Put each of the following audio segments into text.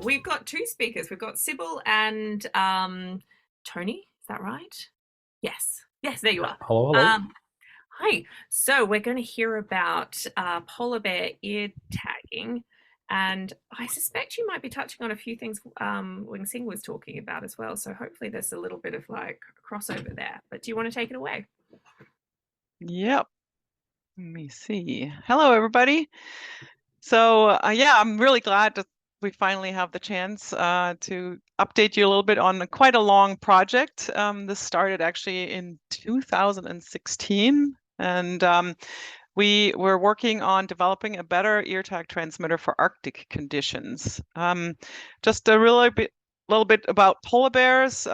we've got two speakers. We've got Sybille and Tony. Is that right? Yes. Yes, there you are. Hello, hello. Um, Hi. So we're going to hear about polar bear ear tagging, and I suspect you might be touching on a few things Wing Sing was talking about as well. So hopefully there's a little bit of like crossover there. But do you want to take it away? Yep. Let me see. Hello, everybody. So yeah, I'm really glad that we finally have the chance to update you a little bit on quite a long project. This started actually in 2016, and we were working on developing a better ear tag transmitter for Arctic conditions. Just a little bit about polar bears.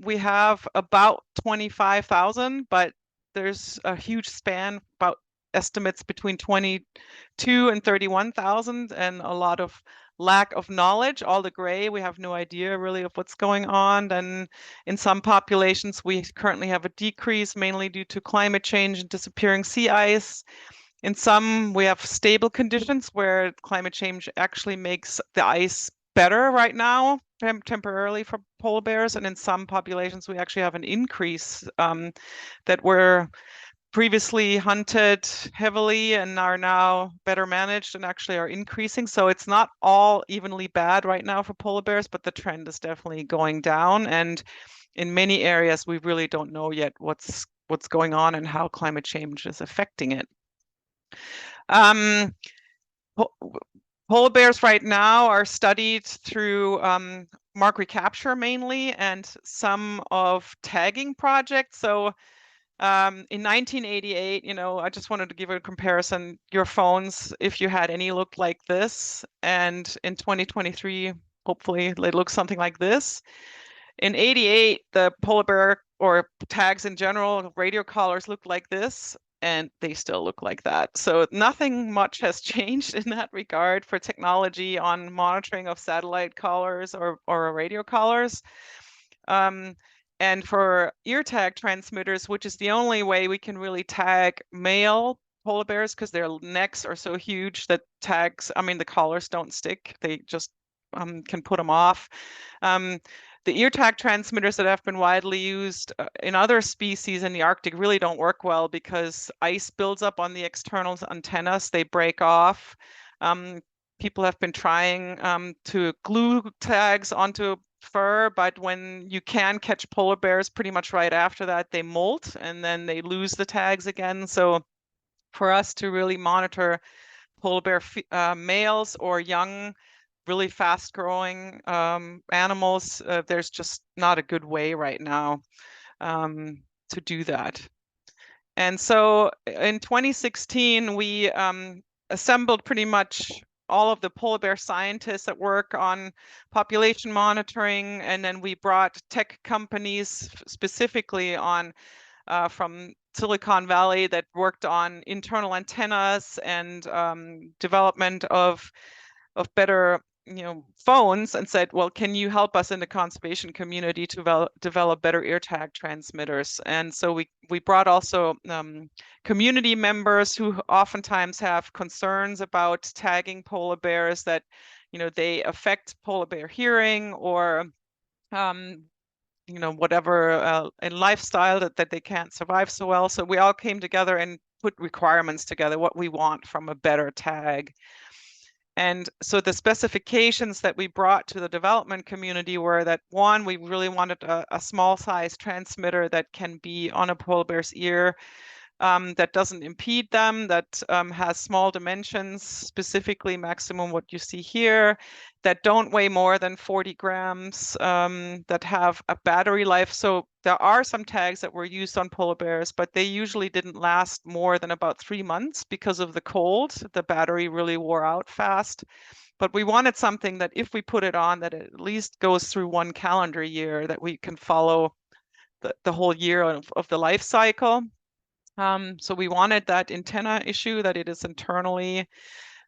We have about 25,000, but there's a huge span, about estimates between 22 and 31,000, and a lot of lack of knowledge. All the gray, we have no idea really of what's going on. And in some populations, we currently have a decrease, mainly due to climate change and disappearing sea ice. In some, we have stable conditions where climate change actually makes the ice better right now, temporarily for polar bears. And in some populations, we actually have an increase that were previously hunted heavily and are now better managed and actually are increasing. So it's not all evenly bad right now for polar bears, but the trend is definitely going down. And in many areas, we really don't know yet what's going on and how climate change is affecting it. Um, Polar bears right now are studied through mark recapture mainly and some of tagging projects. So in 1988, I just wanted to give a comparison. Your phones, if you had any, looked like this. And in 2023, hopefully they look something like this. In 88, the polar bear or tags in general, radio collars looked like this, and they still look like that. So nothing much has changed in that regard for technology on monitoring of satellite collars or radio collars. And for ear tag transmitters, which is the only way we can really tag male polar bears because their necks are so huge that the collars don't stick. They just can put them off. The ear tag transmitters that have been widely used in other species in the Arctic really don't work well because ice builds up on the external antennas. They break off. People have been trying to glue tags onto fur, but when you can catch polar bears pretty much right after that, they molt and then they lose the tags again. So for us to really monitor polar bear males or young, really fast growing animals, there's just not a good way right now to do that. And so in 2016, we assembled pretty much all of the polar bear scientists that work on population monitoring, and then we brought tech companies specifically on from Silicon Valley that worked on internal antennas and development of better phones, and said, well, can you help us in the conservation community to develop better ear tag transmitters? And so we brought also community members who oftentimes have concerns about tagging polar bears, that they affect polar bear hearing or whatever in lifestyle that they can't survive so well. So we all came together and put requirements together, what we want from a better tag. And so the specifications that we brought to the development community were that, one, we really wanted a small size transmitter that can be on a polar bear's ear, that doesn't impede them, that has small dimensions, specifically maximum what you see here, that don't weigh more than 40 grams, that have a battery life. So there are some tags that were used on polar bears, but they usually didn't last more than about 3 months because of the cold. The battery really wore out fast. But we wanted something that if we put it on, that it at least goes through 1 calendar year, that we can follow the whole year of the life cycle. So we wanted that antenna issue, that it is internally,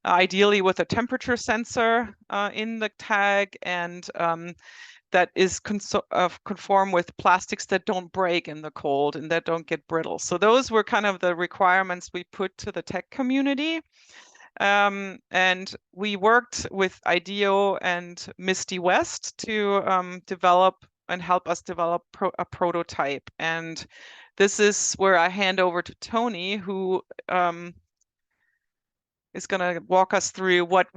ideally with a temperature sensor in the tag, and that is conform with plastics that don't break in the cold and that don't get brittle. So those were kind of the requirements we put to the tech community. And we worked with IDEO and Misty West to develop and help us develop a prototype. And this is where I hand over to Tony, who is going to walk us through what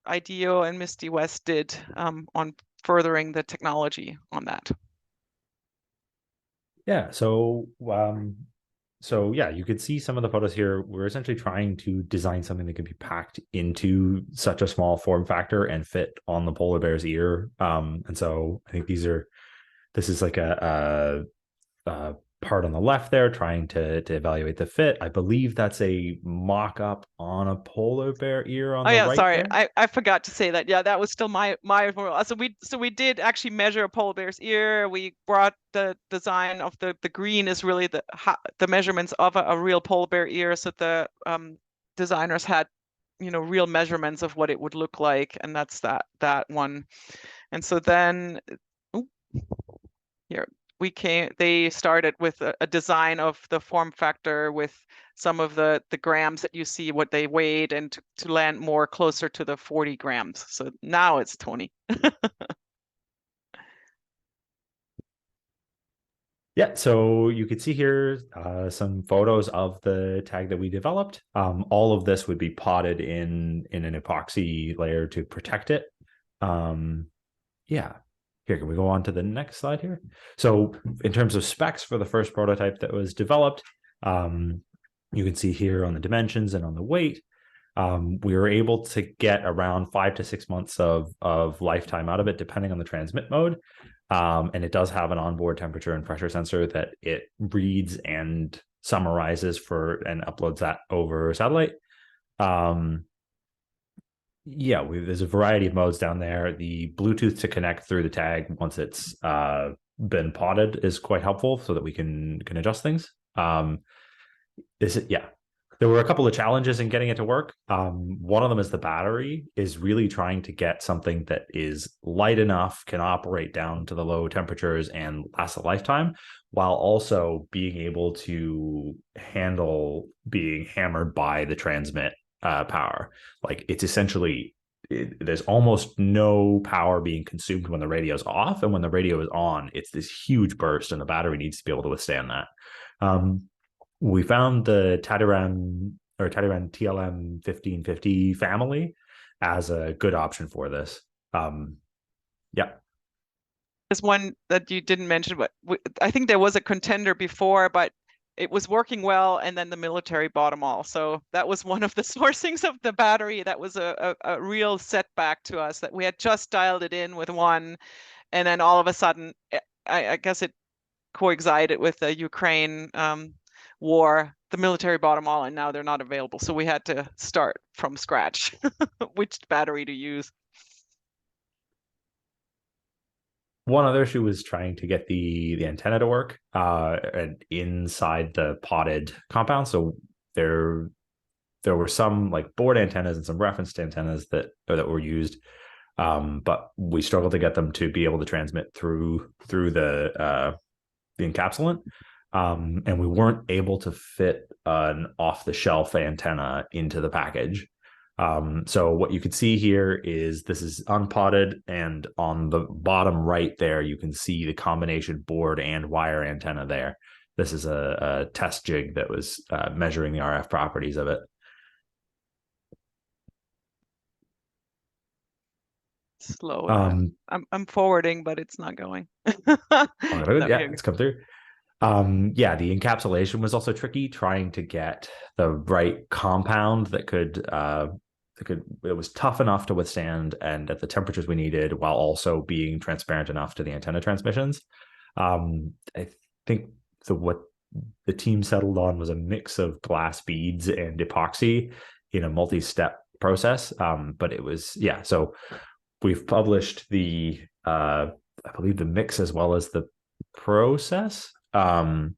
IDEO and Misty West did on furthering the technology on that. Yeah, so yeah, you could see some of the photos here. We're essentially trying to design something that can be packed into such a small form factor and fit on the polar bear's ear. And so I think this is like a part on the left there, trying to evaluate the fit. I believe that's a mock-up on a polar bear ear on Oh the yeah, right sorry, there. I forgot to say that. Yeah, that was still my so we did actually measure a polar bear's ear. We brought the design of the green is really the measurements of a real polar bear ear, so the designers had real measurements of what it would look like, and that's that one. And so then here they started with a design of the form factor with some of the grams that you see what they weighed, and to land more closer to the 40 grams. So now it's 20. Yeah, so you could see here some photos of the tag that we developed. All of this would be potted in an epoxy layer to protect it. Yeah. Here, can we go on to the next slide here? So in terms of specs for the first prototype that was developed, you can see here on the dimensions and on the weight, we were able to get around 5 to 6 months of lifetime out of it, depending on the transmit mode. And it does have an onboard temperature and pressure sensor that it reads and summarizes and uploads that over satellite. Yeah, there's a variety of modes down there. The Bluetooth to connect through the tag once it's been potted is quite helpful, so that we can adjust things. There were a couple of challenges in getting it to work. One of them is the battery is really trying to get something that is light enough, can operate down to the low temperatures and last a lifetime, while also being able to handle being hammered by the transmit power. Like, it's essentially, there's almost no power being consumed when the radio's off, and when the radio is on, it's this huge burst, and the battery needs to be able to withstand that. We found the Tadiran TLM 1550 family as a good option for this. Yeah. There's one that you didn't mention, but I think there was a contender before, but it was working well, and then the military bought them all. So that was one of the sourcings of the battery. That was a real setback to us, that we had just dialed it in with one, and then all of a sudden, I guess it coincided with the Ukraine war. The military bought them all, and now they're not available. So we had to start from scratch which battery to use. One other issue was trying to get the antenna to work and inside the potted compound. So there were some like board antennas and some referenced antennas that were used, but we struggled to get them to be able to transmit through the encapsulant. And we weren't able to fit an off-the-shelf antenna into the package. So what you can see here is this is unpotted, and on the bottom right there, you can see the combination board and wire antenna there. This is a test jig that was measuring the RF properties of it. Slow. I'm forwarding, but it's not going. Yeah, it's come through. Yeah, the encapsulation was also tricky, trying to get the right compound that it was tough enough to withstand and at the temperatures we needed, while also being transparent enough to the antenna transmissions. I think what the team settled on was a mix of glass beads and epoxy in a multi-step process. But it was, yeah, so we've published I believe the mix as well as the process. Trying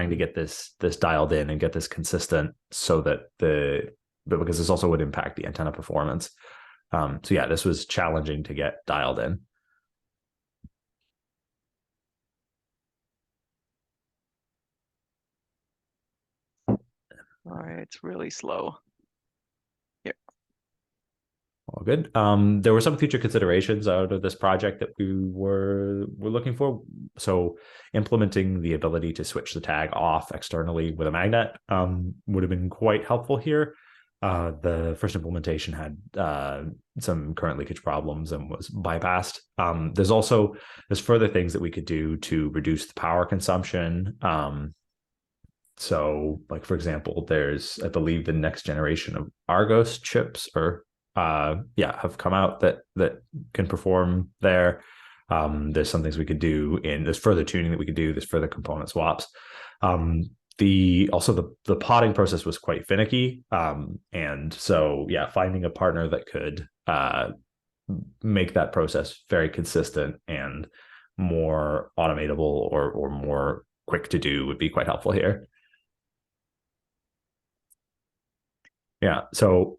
to get this dialed in and get this consistent, so that because this also would impact the antenna performance. This was challenging to get dialed in. All right, it's really slow. All good. There were some future considerations out of this project that we were looking for. So implementing the ability to switch the tag off externally with a magnet would have been quite helpful here. The first implementation had some current leakage problems and was bypassed. There's further things that we could do to reduce the power consumption. So, like, for example, there's, I believe, the next generation of Argos chips have come out that can perform there. There's some things we could do there's further tuning that we could do. There's further component swaps. The potting process was quite finicky. And so, finding a partner that could make that process very consistent and more automatable or more quick to do would be quite helpful here. Yeah. So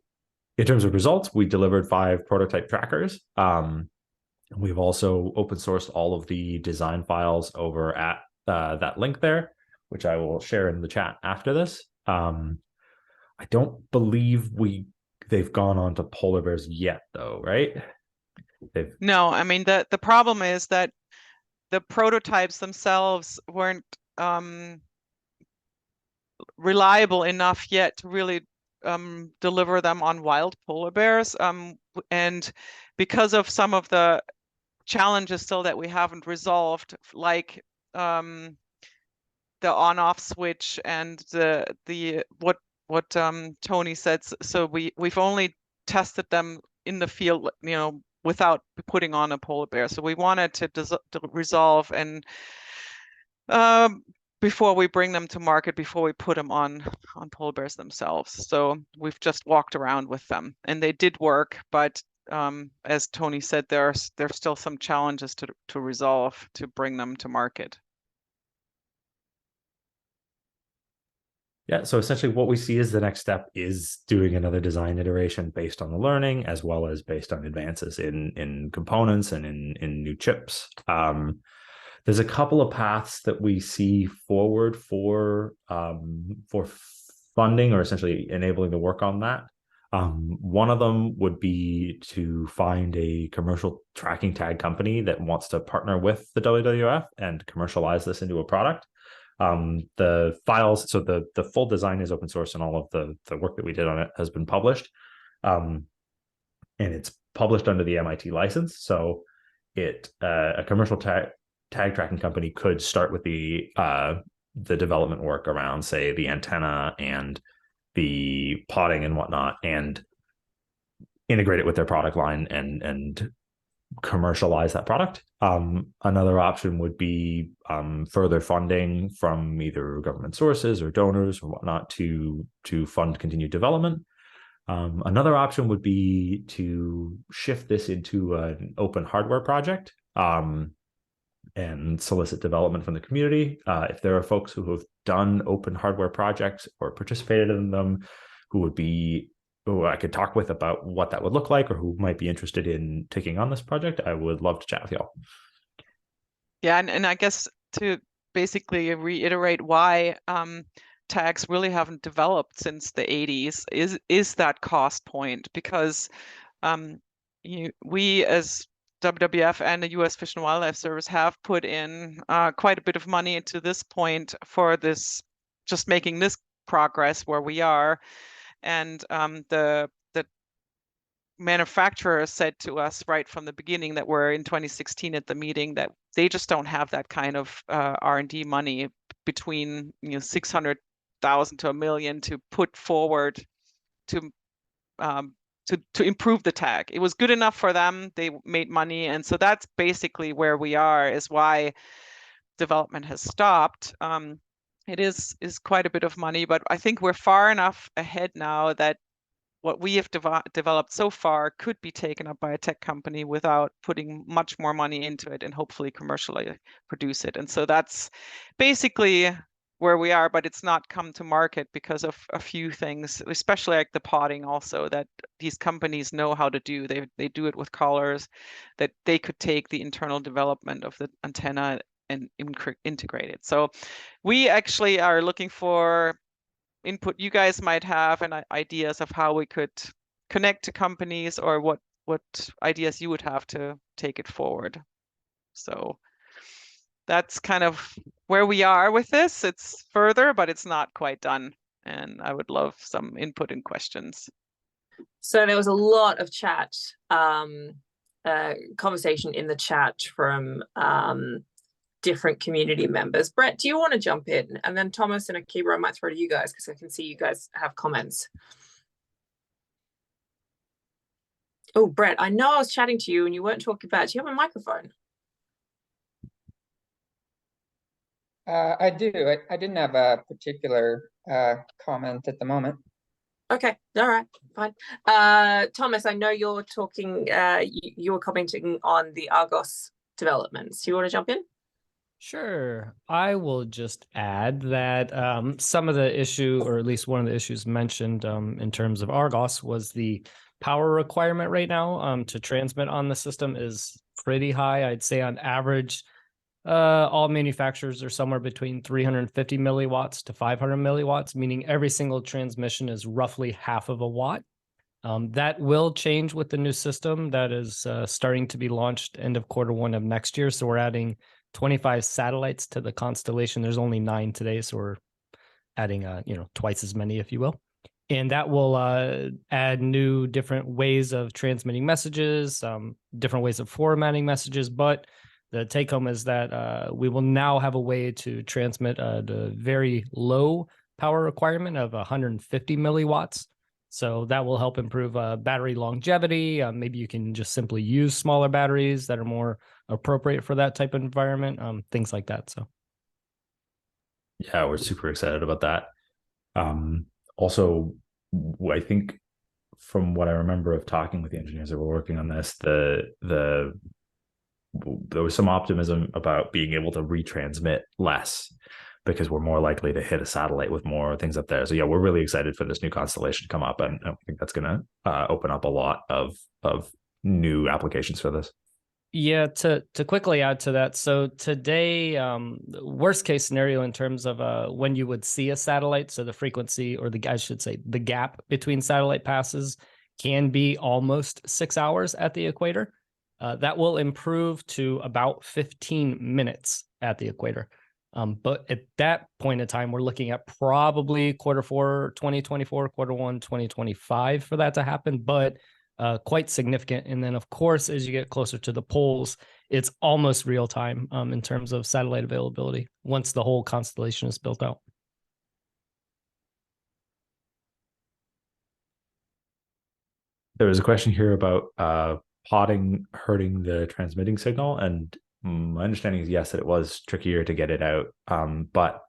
in terms of results, we delivered 5 prototype trackers. We've also open sourced all of the design files over at that link there, which I will share in the chat after this. I don't believe they've gone on to polar bears yet, though, right? No, I mean, the problem is that the prototypes themselves weren't reliable enough yet to really deliver them on wild polar bears. And because of some of the challenges still that we haven't resolved, like the on-off switch and what Tony said. So we've only tested them in the field, without putting on a polar bear. So we wanted to resolve and before we bring them to market, before we put them on polar bears themselves. So we've just walked around with them, and they did work, but as Tony said, there's still some challenges to resolve to bring them to market. Yeah, so essentially what we see is the next step is doing another design iteration based on the learning, as well as based on advances in components and in new chips. There's a couple of paths that we see forward for funding, or essentially enabling the work on that. One of them would be to find a commercial tracking tag company that wants to partner with the WWF and commercialize this into a product. The files, so the full design is open source, and all of the work that we did on it has been published. And it's published under the MIT license. So a commercial tag tracking company could start with the development work around, say, the antenna and the potting and whatnot, and integrate it with their product line and commercialize that product. Another option would be further funding from either government sources or donors or whatnot to fund continued development. Another option would be to shift this into an open hardware project and solicit development from the community. If there are folks who have done open hardware projects or participated in them who I could talk with about what that would look like, or who might be interested in taking on this project, I would love to chat with y'all. Yeah, and I guess to basically reiterate why tags really haven't developed since the 80s is that cost point, because we as WWF and the U.S. Fish and Wildlife Service have put in quite a bit of money into this point for this, just making this progress where we are. And the manufacturer said to us right from the beginning that we're in 2016 at the meeting that they just don't have that kind of R&D money between 600,000 to $1 million to put forward to improve the tag. It was good enough for them. They made money, and so that's basically where we are. Is why development has stopped. It is quite a bit of money, but I think we're far enough ahead now that what we have developed so far could be taken up by a tech company without putting much more money into it and hopefully commercially produce it. And so that's basically where we are, but it's not come to market because of a few things, especially like the potting also, that these companies know how to do. They do it with collars, that they could take the internal development of the antenna and integrate it. So we actually are looking for input you guys might have and ideas of how we could connect to companies or what what ideas you would have to take it forward. So that's kind of where we are with this. It's further, but it's not quite done. And I would love some input and questions. So there was a lot of chat, conversation in the chat from different community members. Brett, do you want to jump in? And then Thomas and Akiba, I might throw to you guys because I can see you guys have comments. Oh, Brett, I know I was chatting to you and you weren't talking about. Do you have a microphone? I do. I didn't have a particular comment at the moment. Okay, all right, fine. Thomas, I know you're talking, you were commenting on the Argos developments. Do you want to jump in? Sure. I will just add that some of the issue, or at least one of the issues mentioned in terms of Argos, was the power requirement right now to transmit on the system is pretty high. I'd say on average, all manufacturers are somewhere between 350 milliwatts to 500 milliwatts, meaning every single transmission is roughly half of a watt. That will change with the new system that is starting to be launched end of Q1 of next year. So we're adding 25 satellites to the constellation. There's only 9 today, so we're adding twice as many, if you will. And that will add new different ways of transmitting messages, different ways of formatting messages. But the take home is that we will now have a way to transmit the very low power requirement of 150 milliwatts. So that will help improve battery longevity. Maybe you can just simply use smaller batteries that are more appropriate for that type of environment, things like that. So, yeah, we're super excited about that. Also, I think from what I remember of talking with the engineers that were working on this, there was some optimism about being able to retransmit less because we're more likely to hit a satellite with more things up there. So yeah, we're really excited for this new constellation to come up, and I think that's going to open up a lot of new applications for this. Yeah, to quickly add to that. So today, worst case scenario in terms of when you would see a satellite, so the frequency, or I should say the gap between satellite passes can be almost 6 hours at the equator. That will improve to about 15 minutes at the equator. But at that point in time, we're looking at probably Q4 2024, Q1 2025 for that to happen. But quite significant. And then, of course, as you get closer to the poles, it's almost real time in terms of satellite availability once the whole constellation is built out. There was a question here about potting hurting the transmitting signal, and my understanding is yes, that it was trickier to get it out. But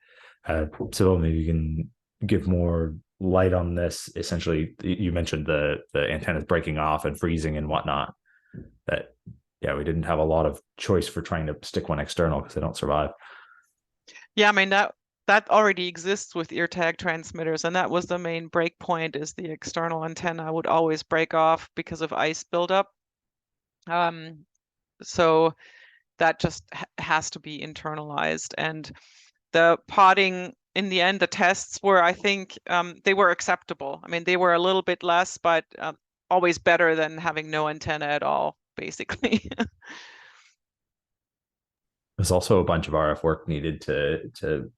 Sybille, maybe you can give more light on this. Essentially, you mentioned the antennas breaking off and freezing and whatnot. That, yeah, we didn't have a lot of choice for trying to stick one external because they don't survive. Yeah, I mean that already exists with ear tag transmitters, and that was the main break point. Is the external antenna would always break off because of ice buildup. So that just has to be internalized, and the potting, in the end, the tests were, I think, they were acceptable. I mean, they were a little bit less, but always better than having no antenna at all, basically. There's also a bunch of RF work needed to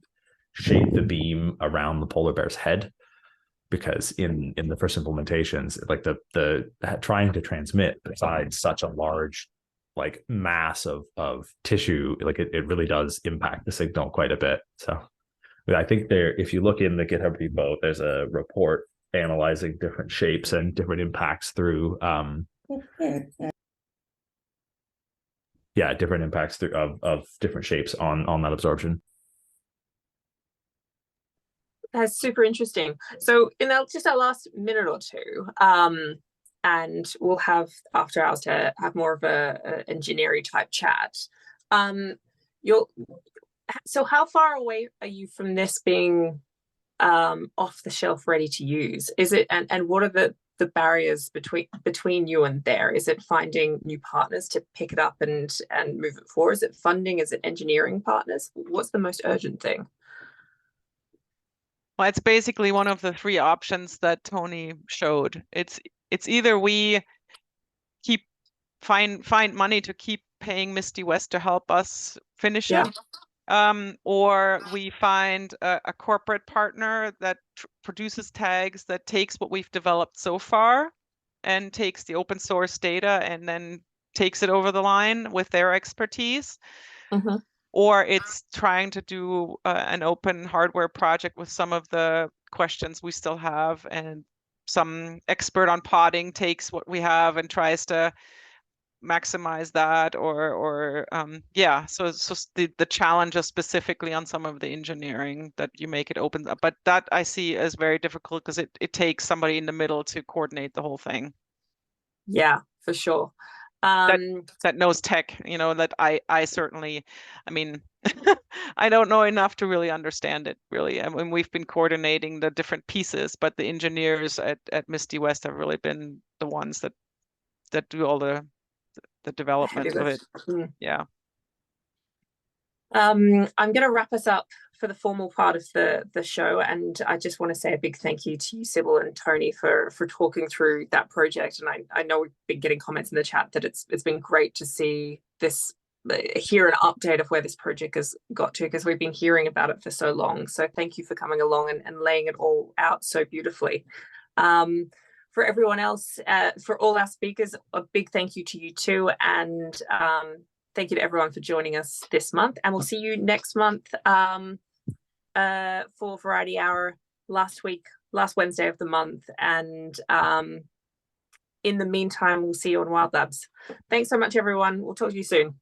shape the beam around the polar bear's head, because in the first implementations, like the trying to transmit beside such a large like mass of tissue, like it really does impact the signal quite a bit. So I think if you look in the GitHub repo, there's a report analyzing different shapes and different impacts through different impacts through of different shapes on that absorption. That's super interesting. So in just our last minute or two, and we'll have after hours to have more of a engineering type chat. So how far away are you from this being off the shelf, ready to use? Is it, and what are the barriers between you and there? Is it finding new partners to pick it up and move it forward? Is it funding? Is it engineering partners? What's the most urgent thing? Well, it's basically one of the 3 options that Tony showed. It's either we keep find money to keep paying Misty West to help us finish Yeah. it. Or we find a corporate partner that produces tags that takes what we've developed so far and takes the open source data and then takes it over the line with their expertise. Mm-hmm. Or it's trying to do an open hardware project with some of the questions we still have, and some expert on podding takes what we have and tries to maximize that, or yeah, so the challenge is specifically on some of the engineering that you make it open, but that I see as very difficult because it takes somebody in the middle to coordinate the whole thing. Yeah, for sure. That knows tech, that I certainly, I mean, I don't know enough to really understand it, really. I mean, we've been coordinating the different pieces, but the engineers at Misty West have really been the ones that do all the development of it. Yeah. I'm going to wrap us up for the formal part of the show, and I just want to say a big thank you to you, Sybille and Tony, for talking through that project. And I know we've been getting comments in the chat that it's been great to see this, hear an update of where this project has got to, because we've been hearing about it for so long. So thank you for coming along and laying it all out so beautifully. For everyone else, for all our speakers, a big thank you to you too, and thank you to everyone for joining us this month, and we'll see you next month for Variety Hour, last Wednesday of the month. And in the meantime, we'll see you on Wild Labs. Thanks so much, everyone. We'll talk to you soon.